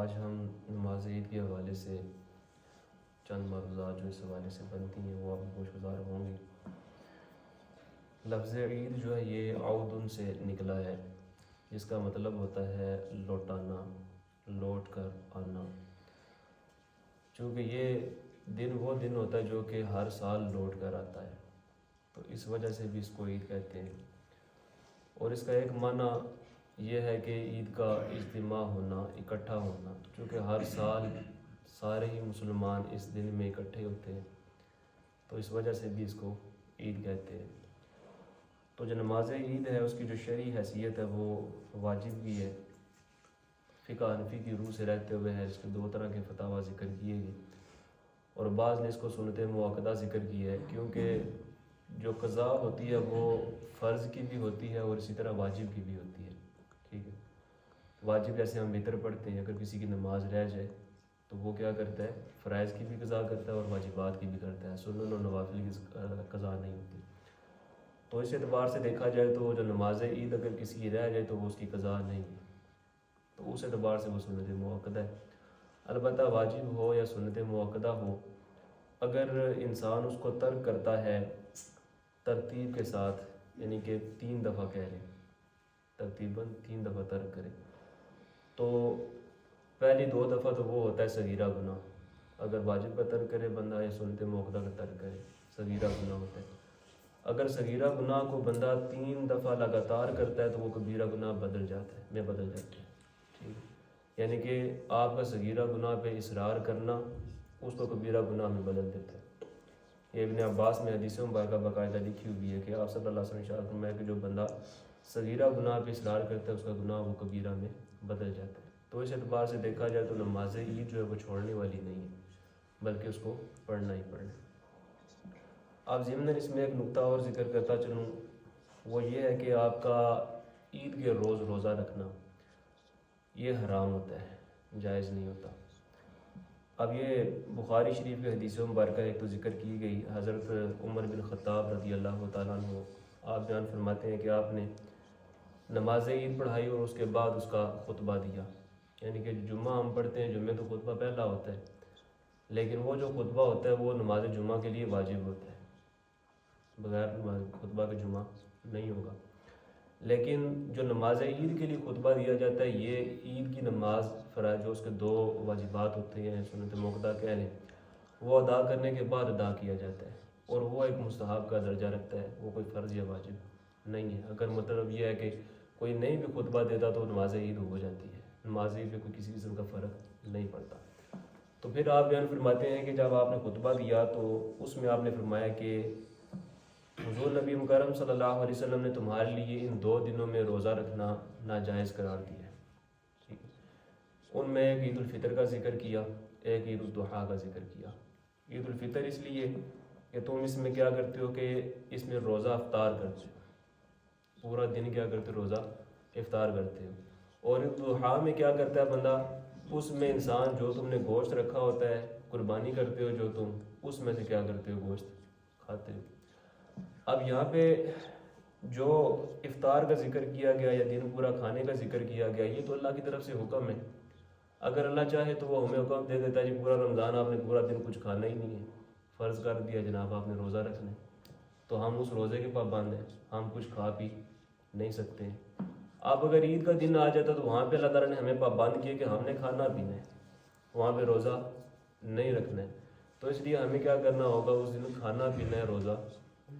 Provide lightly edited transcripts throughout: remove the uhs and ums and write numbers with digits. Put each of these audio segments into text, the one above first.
آج ہم نماز عید کے حوالے سے چند ملحوظات جو اس حوالے سے بنتی ہیں وہ آپ کو گزار ہوں گی۔ لفظ عید جو ہے یہ عودن سے نکلا ہے، جس کا مطلب ہوتا ہے لوٹانا، لوٹ کر آنا۔ چونکہ یہ دن وہ دن ہوتا ہے جو کہ ہر سال لوٹ کر آتا ہے، تو اس وجہ سے بھی اس کو عید کہتے ہیں۔ اور اس کا ایک معنی یہ ہے کہ عید کا اجتماع ہونا، اکٹھا ہونا، چونکہ ہر سال سارے ہی مسلمان اس دن میں اکٹھے ہوتے ہیں، تو اس وجہ سے بھی اس کو عید کہتے ہیں۔ تو جو نماز عید ہے اس کی جو شرعی حیثیت ہے وہ واجب بھی ہے، فقہ حنفی کی روح سے رہتے ہوئے ہے۔ اس کے دو طرح کے فتاوی ذکر کیے گئے، اور بعض نے اس کو سنت مؤکدہ ذکر کی ہے، کیونکہ جو قضا ہوتی ہے وہ فرض کی بھی ہوتی ہے اور اسی طرح واجب کی بھی ہوتی ہے۔ ٹھیک ہے، واجب جیسے ہم وتر پڑھتے ہیں، اگر کسی کی نماز رہ جائے تو وہ کیا کرتا ہے، فرائض کی بھی قضا کرتا ہے اور واجبات کی بھی کرتا ہے، سنن اور نوافل کی قضا نہیں ہوتی۔ تو اس اعتبار سے دیکھا جائے تو جو نماز عید اگر کسی کی رہ جائے تو وہ اس کی قضا نہیں ہے، تو اس اعتبار سے وہ سنت مؤکدہ ہے۔ البتہ واجب ہو یا سنت مؤکدہ ہو، اگر انسان اس کو ترک کرتا ہے ترتیب کے ساتھ، یعنی کہ 3 دفعہ کہہ لیں، ترتیباً 3 دفعہ ترک کرے، تو پہلی 2 دفعہ تو وہ ہوتا ہے صغیرہ گناہ۔ اگر واجب کا ترک کرے بندہ یا سنت مؤکدہ کا ترک کرے، صغیرہ گناہ ہوتا ہے۔ اگر صغیرہ گناہ کو بندہ 3 دفعہ لگاتار کرتا ہے تو وہ کبیرہ گناہ بدل جاتا ہے، بدل جاتا ہے۔ ٹھیک ہے، یعنی کہ آپ کا صغیرہ گناہ پہ اصرار کرنا اس کو کبیرہ گناہ میں بدل دیتا ہے۔ یہ ابن عباس میں حدیث مبارکہ باقاعدہ لکھی ہوئی ہے کہ آپ صلی اللہ علیہ وسلم نے ارشاد فرمایا کہ جو بندہ صغیرہ گناہ پہ اصرار کرتا ہے اس کا گناہ وہ کبیرہ میں بدل جاتا ہے۔ تو اس اعتبار سے دیکھا جائے تو نماز عید جو ہے وہ چھوڑنے والی نہیں ہے، بلکہ اس کو پڑھنا ہی پڑھنا ہے۔ اب ضمن اس میں ایک نقطہ اور ذکر کرتا چلوں، وہ یہ ہے کہ آپ کا عید کے روز روزہ رکھنا یہ حرام ہوتا ہے، جائز نہیں ہوتا۔ اب یہ بخاری شریف کے حدیث مبارکہ ایک تو ذکر کی گئی، حضرت عمر بن خطاب رضی اللہ تعالیٰ عنہ آپ بیان فرماتے ہیں کہ آپ نے نماز عید پڑھائی اور اس کے بعد اس کا خطبہ دیا، یعنی کہ جمعہ ہم پڑھتے ہیں، جمعہ تو خطبہ پہلا ہوتا ہے، لیکن وہ جو خطبہ ہوتا ہے وہ نماز جمعہ کے لیے واجب ہوتا ہے، بغیر خطبہ کے جمعہ نہیں ہوگا۔ لیکن جو نماز عید کے لیے خطبہ دیا جاتا ہے، یہ عید کی نماز فرائض جو اس کے 2 واجبات ہوتے ہیں، سنت مؤکدہ کہہ لیں، وہ ادا کرنے کے بعد ادا کیا جاتا ہے، اور وہ ایک مستحب کا درجہ رکھتا ہے، وہ کوئی فرض یا واجب نہیں ہے۔ اگر مطلب یہ ہے کہ کوئی نہیں بھی خطبہ دیتا تو نماز عید ہو جاتی ہے، نماز عید پہ کوئی کسی قسم کا فرق نہیں پڑتا۔ تو پھر آپ بیان فرماتے ہیں کہ جب آپ نے خطبہ دیا تو اس میں آپ نے فرمایا کہ حضور نبی مکرم صلی اللہ علیہ وسلم نے تمہارے لیے ان 2 دنوں میں روزہ رکھنا ناجائز قرار دیا ہے۔ ٹھیک ہے، ان میں ایک عید الفطر کا ذکر کیا، ایک عید الاضحیٰ کا ذکر کیا۔ عید الفطر اس لیے کہ تم اس میں کیا کرتے ہو کہ اس میں روزہ افطار کرتے ہو، پورا دن کیا کرتے ہو، روزہ افطار کرتے ہو۔ اور عید الاضحیٰ میں کیا کرتا ہے بندہ، اس میں انسان جو تم نے گوشت رکھا ہوتا ہے، قربانی کرتے ہو جو تم، اس میں سے کیا کرتے ہو، گوشت کھاتے ہو۔ اب یہاں پہ جو افطار کا ذکر کیا گیا یا دن پورا کھانے کا ذکر کیا گیا، یہ تو اللہ کی طرف سے حکم ہے۔ اگر اللہ چاہے تو وہ ہمیں حکم دے دیتا ہے جی پورا رمضان آپ نے پورا دن کچھ کھانا ہی نہیں ہے، فرض کر دیا جناب آپ نے روزہ رکھنا ہے، تو ہم اس روزے کے پابند ہیں، ہم کچھ کھا پی نہیں سکتے ہیں۔ اب اگر عید کا دن آ جاتا تو وہاں پہ اللہ تعالیٰ نے ہمیں پابند کیا کہ ہم نے کھانا پینا ہے، وہاں پہ روزہ نہیں رکھنا ہے، تو اس لیے ہمیں کیا کرنا ہوگا، اس دن کھانا پینا ہے، روزہ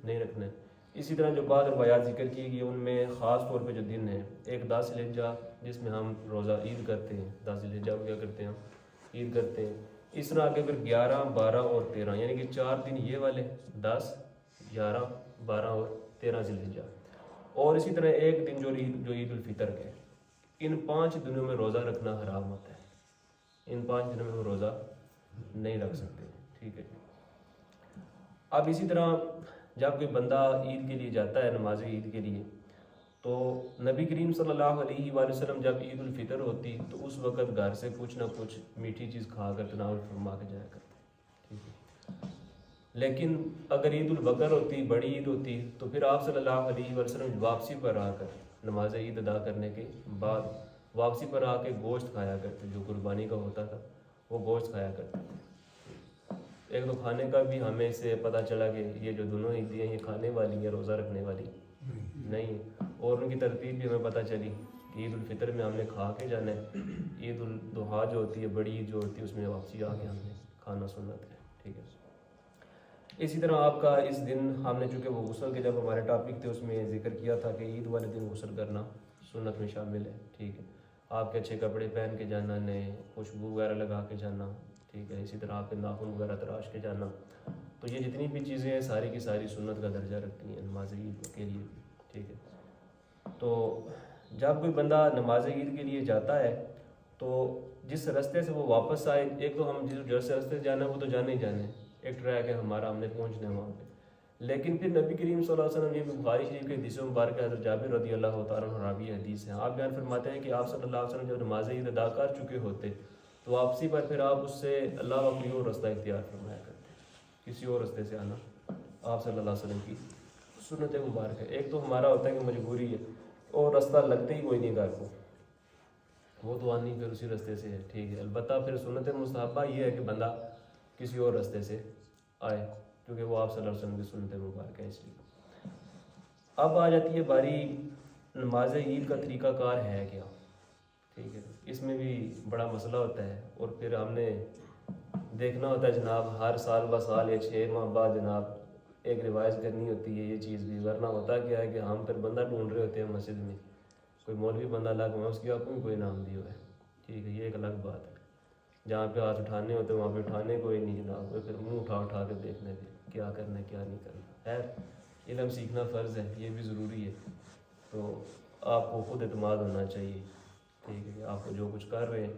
نہیں رکھنا ہے۔ اسی طرح جو بعض روایات ذکر کی گئی ان میں خاص طور پہ جو دن ہے، ایک 10 ذی الحجہ جس میں ہم روزہ عید کرتے ہیں، 10 ذی الحجہ کو کیا کرتے ہیں، ہم عید کرتے ہیں۔ اس طرح آگے پھر 11، 12 اور 13، یعنی کہ 4 دن یہ والے، 10، 11، 12 اور 13 ذی الحجہ، اور اسی طرح ایک دن جو عید الفطر کے، ان 5 دنوں میں روزہ رکھنا حرام ہوتا ہے، ان 5 دنوں میں وہ روزہ نہیں رکھ سکتے۔ ٹھیک ہے، اب اسی طرح جب کوئی بندہ عید کے لیے جاتا ہے، نماز عید کے لیے، تو نبی کریم صلی اللہ علیہ وآلہ وسلم جب عید الفطر ہوتی تو اس وقت گھر سے کچھ نہ کچھ میٹھی چیز کھا کر تناول فرما کے جایا کرتے۔ ٹھیک ہے، لیکن اگر عید البقر ہوتی، بڑی عید ہوتی، تو پھر آپ صلی اللہ علیہ وسلم واپسی پر آ کر نماز عید ادا کرنے کے بعد واپسی پر آ کے گوشت کھایا کرتے، جو قربانی کا ہوتا تھا وہ گوشت کھایا کرتے۔ ایک تو کھانے کا بھی ہمیں سے پتہ چلا کہ یہ جو دونوں عیدیں ہیں یہ کھانے والی ہیں، روزہ رکھنے والی نہیں ہے، اور ان کی ترتیب بھی ہمیں پتہ چلی کہ عید الفطر میں ہم نے کھا کے جانا ہے، عید الاضحیٰ جو ہوتی ہے بڑی عید جو ہوتی ہے اس میں واپسی آ کے ہم نے کھانا سنت ہے، ٹھیک ہے۔ اسی طرح آپ کا اس دن ہم نے چونکہ وہ غسل کے جب ہمارے ٹاپک تھے اس میں ذکر کیا تھا کہ عید والے دن غسل کرنا سنت میں شامل ہے، ٹھیک ہے۔ آپ کے اچھے کپڑے پہن کے جانا، نئے خوشبو وغیرہ لگا کے جانا، ٹھیک ہے۔ اسی طرح آپ کے ناخن وغیرہ تراش کے جانا، تو یہ جتنی بھی چیزیں ہیں ساری کی ساری سنت کا درجہ رکھتی ہیں نماز عید کے لیے بھی، ٹھیک ہے۔ تو جب کوئی بندہ نماز عید کے لیے جاتا ہے تو جس رستے سے وہ واپس آئے، ایک تو ہم جس رستے سے جانا ہے وہ تو جانے ہی جانے ہیں، ایک ٹریک ہے ہمارا، ہم نے پہنچنا ہے وہاں پہ، لیکن پھر نبی کریم صلی اللہ علیہ وسلم، یہ بخاری شریف کے حدیث مبارک حضرت جابر رضی اللہ تعالیٰ عنہ راوی حدیث ہیں، آپ بیان فرماتے ہیں کہ آپ صلی اللہ علیہ وسلم جب نماز عید ادا کر چکے ہوتے تو واپسی پر پھر آپ اس سے اللہ کا کوئی اور رستہ اختیار فرمایا کرتے، کسی اور رستے سے آنا آپ صلی اللہ علیہ وسلم کی سنت مبارک ہے۔ ایک تو ہمارا ہوتا ہے کہ مجبوری ہے اور رستہ لگتے ہی کوئی نہیں گھر کو، وہ تو آنی پھر اسی رستے سے ہے، ٹھیک ہے۔ البتہ پھر سنت مستحبہ یہ ہے کہ بندہ کسی اور رستے سے آئے، کیونکہ وہ آپ صلی اللہ علیہ وسلم کی سنت مبارک ہے، اس لیے۔ اب آ جاتی ہے باری نماز عید کا طریقہ کار ہے کیا، ٹھیک ہے۔ اس میں بھی بڑا مسئلہ ہوتا ہے، اور پھر ہم نے دیکھنا ہوتا ہے جناب ہر سال ب سال یا 6 ماہ بعد جناب ایک ریوائز کرنی ہوتی ہے یہ چیز بھی، ورنہ ہوتا کیا ہے کہ ہم پھر بندہ ڈھونڈ رہے ہوتے ہیں مسجد میں، کوئی مولوی بندہ الگ ہوا اس کی آپ کو کوئی نام دی ہوا ہے، ٹھیک ہے، یہ ایک الگ بات ہے۔ جہاں پہ ہاتھ اٹھانے ہوتے ہیں وہاں پہ اٹھانے کوئی نہیں جناب، پھر منہ اٹھا کے دیکھنے پہ کیا کرنا ہے کیا نہیں کرنا۔ خیر علم سیکھنا فرض ہے، یہ بھی ضروری ہے، تو آپ کو خود اعتماد ہونا چاہیے، ٹھیک ہے۔ آپ کو جو کچھ کر رہے ہیں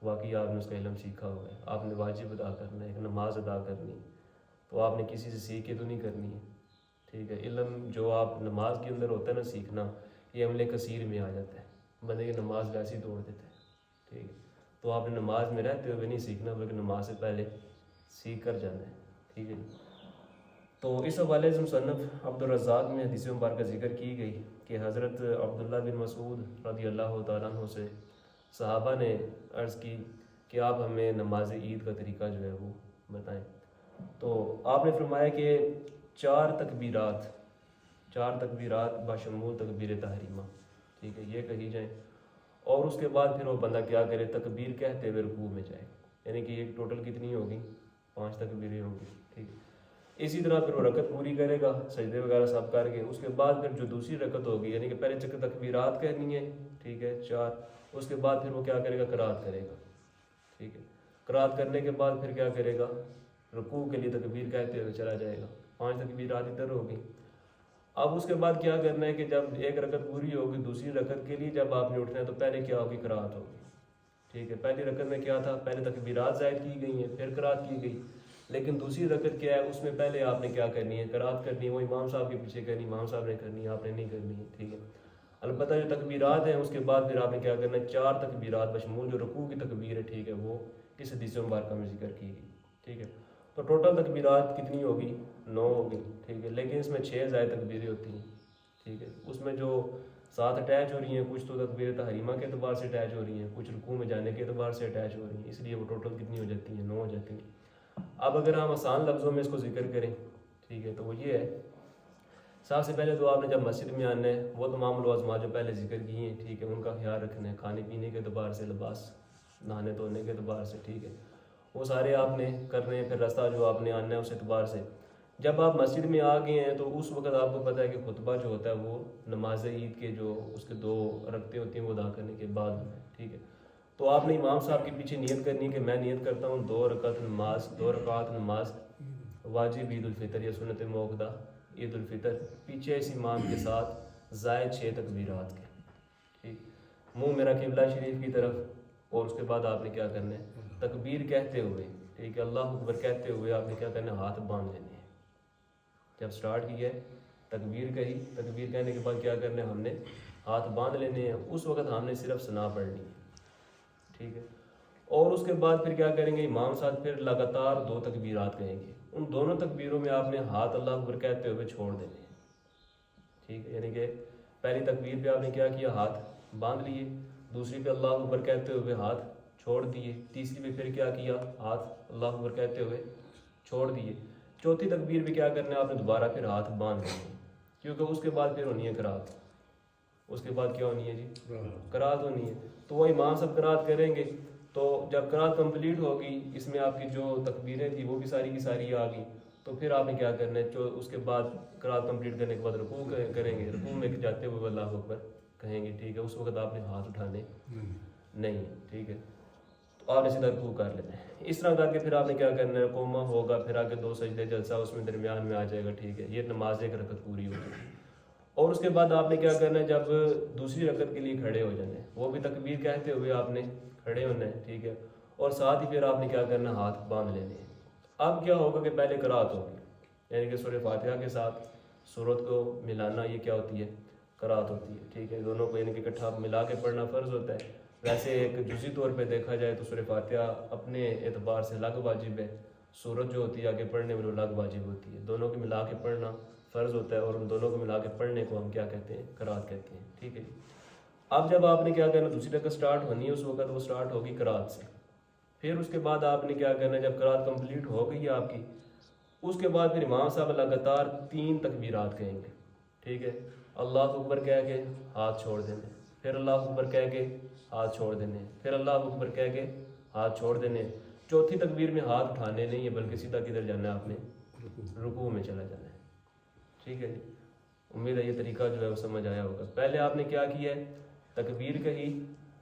واقعی آپ نے اس کا علم سیکھا ہوا ہے، آپ نے واجب ادا کرنا ہے، ایک نماز ادا کرنی ہے تو آپ نے کسی سے سیکھ کے تو نہیں کرنی ہے، ٹھیک ہے۔ علم جو آپ نماز کے اندر ہوتا ہے نا سیکھنا، یہ عمل کثیر میں آ جاتا ہے، بندے کی نماز ویسے ہی توڑ دیتا ہے، ٹھیک ہے۔ تو آپ نے نماز میں رہتے ہوئے نہیں سیکھنا بلکہ نماز سے پہلے سیکھ کر جانا ہے، ٹھیک ہے۔ تو اس حوالے سے مصنف عبدالرزاق میں حدیث مبارکہ ذکر کی گئی کہ حضرت عبداللہ بن مسعود رضی اللہ تعالیٰ عنہ سے صحابہ نے عرض کی کہ آپ ہمیں نماز عید کا طریقہ جو ہے وہ بتائیں، تو آپ نے فرمایا کہ 4 تکبیرات بشمول تکبیر تحریمہ، ٹھیک ہے، یہ کہی جائیں، اور اس کے بعد پھر وہ بندہ کیا کرے، تکبیر کہتے ہوئے رکوع میں جائے، یعنی کہ یہ ٹوٹل کتنی ہوگی، 5 تکبیریں ہوں گی، ٹھیک ہے۔ اسی طرح پھر وہ رکعت پوری کرے گا سجدے وغیرہ سب کر کے، اس کے بعد پھر جو دوسری رکعت ہوگی، یعنی کہ پہلے تکبیرات کہنی ہے، ٹھیک ہے 4، اس کے بعد پھر وہ کیا کرے گا، قرات کرے گا، ٹھیک ہے۔ قرات کرنے کے بعد پھر کیا کرے گا، رکوع کے لیے تکبیر کہتے ہوئے چلا جائے گا، 5 تکبیرات ادھر ہوگی۔ اب اس کے بعد کیا کرنا ہے کہ جب ایک رکعت پوری ہوگی، دوسری رکعت کے لیے جب آپ نے اٹھنا ہے تو پہلے کیا ہوگی، قرات ہوگی، ٹھیک ہے۔ پہلی رکعت میں کیا تھا، پہلے تکبیرات زائد کی گئی ہیں پھر قرات کی گئی، لیکن دوسری رکعت کیا ہے، اس میں پہلے آپ نے کیا کرنی ہے، قرات کرنی ہے، وہ امام صاحب کے پیچھے کرنی، امام صاحب نے کرنی ہے، آپ نے نہیں کرنی ہے، ٹھیک ہے۔ البتہ جو تکبیرات ہیں اس کے بعد پھر آپ نے کیا کرنا ہے، 4 تکبیرات بشمول جو رکوع کی تکبیر ہے، ٹھیک ہے، وہ اس حدیث مبارکہ میں ذکر کی گئی، ٹھیک ہے۔ تو ٹوٹل تکبیرات کتنی ہوگی، 9 ہوگی، ٹھیک ہے، لیکن اس میں 6 زائد تکبیریں ہوتی ہیں، ٹھیک ہے۔ اس میں جو 7 اٹیچ ہو رہی ہیں، کچھ تو تکبیر تحریمہ کے اعتبار سے اٹیچ ہو رہی ہیں، کچھ رکوع میں جانے کے اعتبار سے اٹیچ ہو رہی ہیں، اس لیے وہ ٹوٹل کتنی ہو جاتی ہیں، 9 ہو جاتی ہیں۔ اب اگر ہم آسان لفظوں میں اس کو ذکر کریں، ٹھیک ہے، تو وہ یہ ہے، سب سے پہلے تو آپ نے جب مسجد میں آنا ہے وہ تمام لوازمات جو پہلے ذکر کی ہیں، ٹھیک ہے، ان کا خیال رکھنا ہے، کھانے پینے کے اعتبار سے، لباس نہانے دھونے کے اعتبار سے، ٹھیک ہے، وہ سارے آپ نے کرنے ہیں۔ پھر راستہ جو آپ نے آنا ہے اس اعتبار سے جب آپ مسجد میں آ گئے ہیں تو اس وقت آپ کو پتہ ہے کہ خطبہ جو ہوتا ہے وہ نماز عید کے جو اس کے 2 رکعتیں ہوتی ہیں وہ ادا کرنے کے بعد ہوتا ہے، ٹھیک ہے۔ تو آپ نے امام صاحب کے پیچھے نیت کرنی ہے کہ میں نیت کرتا ہوں 2 رکعت نماز واجب عید الفطر یا سنت موقدہ عید الفطر، پیچھے اس امام کے ساتھ زائد 6 تکبیرات کے، ٹھیک، منہ میرا قبلہ شریف کی طرف، اور اس کے بعد آپ نے کیا کرنا ہے، تکبیر کہتے ہوئے، ٹھیک ہے، اللہ اکبر کہتے ہوئے آپ نے کیا کرنا ہے، ہاتھ باندھ لینے ہیں۔ جب سٹارٹ کیا ہے تکبیر کہی، تکبیر کہنے کے بعد کیا کرنا ہے، ہم نے ہاتھ باندھ لینے ہیں، اس وقت ہم نے صرف ثنا پڑھنی ہے، ٹھیک ہے۔ اور اس کے بعد پھر کیا کریں گے، امام صاحب پھر لگاتار 2 تکبیرات کہیں گے، ان دونوں تکبیروں میں آپ نے ہاتھ اللہ اکبر کہتے ہوئے چھوڑ دینے ہیں، ٹھیک ہے، یعنی کہ پہلی تکبیر پہ آپ نے کیا کیا، ہاتھ باندھ لیے، دوسری پہ اللہ اکبر کہتے ہوئے ہاتھ چھوڑ دیے، تیسری پہ پھر کیا کیا، ہاتھ اللہ اکبر کہتے ہوئے چھوڑ دیے، چوتھی تکبیر بھی کیا کرنا ہے آپ نے دوبارہ پھر ہاتھ باندھ لینے، کیونکہ اس کے بعد پھر ہونی ہے قرات، اس کے بعد کیا ہونی ہے جی، قرات ہونی ہے۔ تو وہ امام صاحب قرات کریں گے، تو جب قرات کمپلیٹ ہوگی، اس میں آپ کی جو تکبیریں تھیں وہ بھی ساری کی ساری آ گئی، تو پھر آپ نے کیا کرنا ہے، اس کے بعد قرات کمپلیٹ کرنے کے بعد رکوع کریں گے، رکوع میں جاتے ہوئے اللہ اکبر کہیں گے، ٹھیک ہے، اس وقت آپ نے ہاتھ اٹھانے نہیں، ٹھیک ہے، تو آپ نے سیدھا رکوع کر لینا ہے۔ اس طرح کر کے پھر آپ نے کیا کرنا ہے، قومہ ہوگا، پھر آگے 2 سجدے جلسہ اس میں درمیان میں آ جائے گا، ٹھیک ہے، یہ نماز ایک رکعت پوری ہوگی۔ اور اس کے بعد آپ نے کیا کرنا ہے، جب دوسری رکعت کے لیے کھڑے ہو جانا ہے، وہ بھی تکبیر کہتے ہوئے آپ نے کھڑے ہونا ہے، ٹھیک ہے، اور ساتھ ہی پھر آپ نے کیا کرنا ہے، ہاتھ باندھ لینے ہیں۔ اب کیا ہوگا کہ پہلے قرات ہوگی، یعنی کہ سورہ فاتحہ کے ساتھ سورت کو ملانا، یہ کیا ہوتی ہے، قرات ہوتی ہے، ٹھیک ہے، دونوں کو یعنی کہ اکٹھا ملا کے پڑھنا فرض ہوتا ہے۔ ویسے ایک جزئی طور پہ دیکھا جائے تو سورہ فاتحہ اپنے اعتبار سے الگ واجب ہے، سورت جو ہوتی ہے آگے پڑھنے میں الگ واجب ہوتی ہے، دونوں کو ملا کے پڑھنا فرض ہوتا ہے، اور ان دونوں کو ملا کے پڑھنے کو ہم کیا کہتے ہیں، قرات کہتے ہیں، ٹھیک ہے۔ اب جب آپ نے کیا کرنا، دوسری رکعت سٹارٹ ہونی ہے، اس وقت وہ سٹارٹ ہوگی قرات سے، پھر اس کے بعد آپ نے کیا کرنا ہے، جب قرات کمپلیٹ ہو گئی ہے آپ کی، اس کے بعد پھر امام صاحب لگاتار 3 تکبیرات کہیں گے، ٹھیک ہے، اللہ اکبر کہہ کے ہاتھ چھوڑ دینے، پھر اللہ اکبر کہہ کے ہاتھ چھوڑ دینے، پھر اللہ اکبر کہہ کے ہاتھ چھوڑ دینے۔ چوتھی تکبیر میں ہاتھ اٹھانے نہیں ہے، بلکہ سیدھا کدھر جانا ہے، آپ نے رکوع میں چلا جانا ہے، ٹھیک ہے جی۔ امید ہے یہ طریقہ جو ہے وہ سمجھ آیا ہوگا۔ پہلے آپ نے کیا کیا ہے، تکبیر کہی،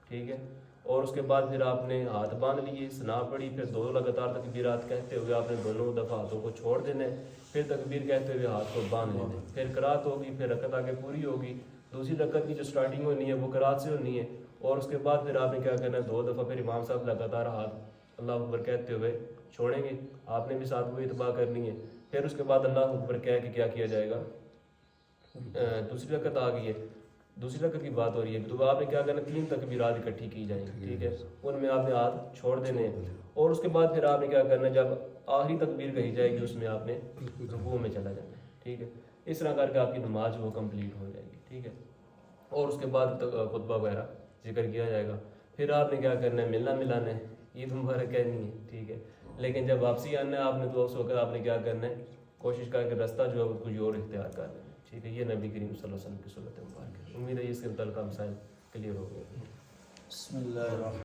ٹھیک ہے، اور اس کے بعد پھر آپ نے ہاتھ باندھ لیے، ثنا پڑھی، پھر 2 لگاتار تکبیرات کہتے ہوئے آپ نے دونوں دفعہ ہاتھوں کو چھوڑ دینا ہے، پھر تکبیر کہتے ہوئے ہاتھ کو باندھ لینا ہے، پھر قرات ہوگی، پھر رکعت آگے پوری ہوگی، دوسری رکعت کی جو سٹارٹنگ ہونی ہے وہ قرات سے ہونی ہے، اور اس کے بعد پھر آپ نے کیا کرنا ہے، 2 دفعہ پھر امام صاحب لگاتار ہاتھ اللہ اکبر کہتے ہوئے چھوڑیں گے، آپ نے بھی ساتھ وہی اتباع کرنی ہے، پھر اس کے بعد اللہ اکبر کہہ کے کیا کیا جائے گا، دوسری رکعت آ گئی ہے، دوسری رکعت کی بات ہو رہی ہے، تو آپ نے کیا کرنا، 3 تکبیرات اکٹھی کی جائیں گی، ٹھیک ہے، ان میں آپ نے ہاتھ چھوڑ دینے ہیں، اور اس کے بعد پھر آپ نے کیا کرنا ہے، جب آخری تکبیر کہی جائے گی اس میں آپ نے رکوع میں چلا جانا ہے، ٹھیک ہے، اس طرح کر کے آپ کی نماز وہ کمپلیٹ ہو جائے گی، ٹھیک ہے، اور اس کے بعد خطبہ وغیرہ ذکر کیا جائے گا، پھر آپ نے کیا کرنا ہے، ملنا ملانا ہے، عید مبارک کہنی ہے، ٹھیک ہے، لیکن جب واپسی آنا ہے آپ نے، تو اس وقت آپ نے کیا کرنا ہے، کوشش کر کے رستہ جو ہے وہ کچھ اور اختیار کر لینا ہے، ٹھیک ہے، یہ نبی کریم صلی اللہ علیہ وسلم کی سنت مبارک ہے۔ امید ہے اس کے متعلق مسائل کلیئر ہو گئے۔ بسم اللہ الرحمن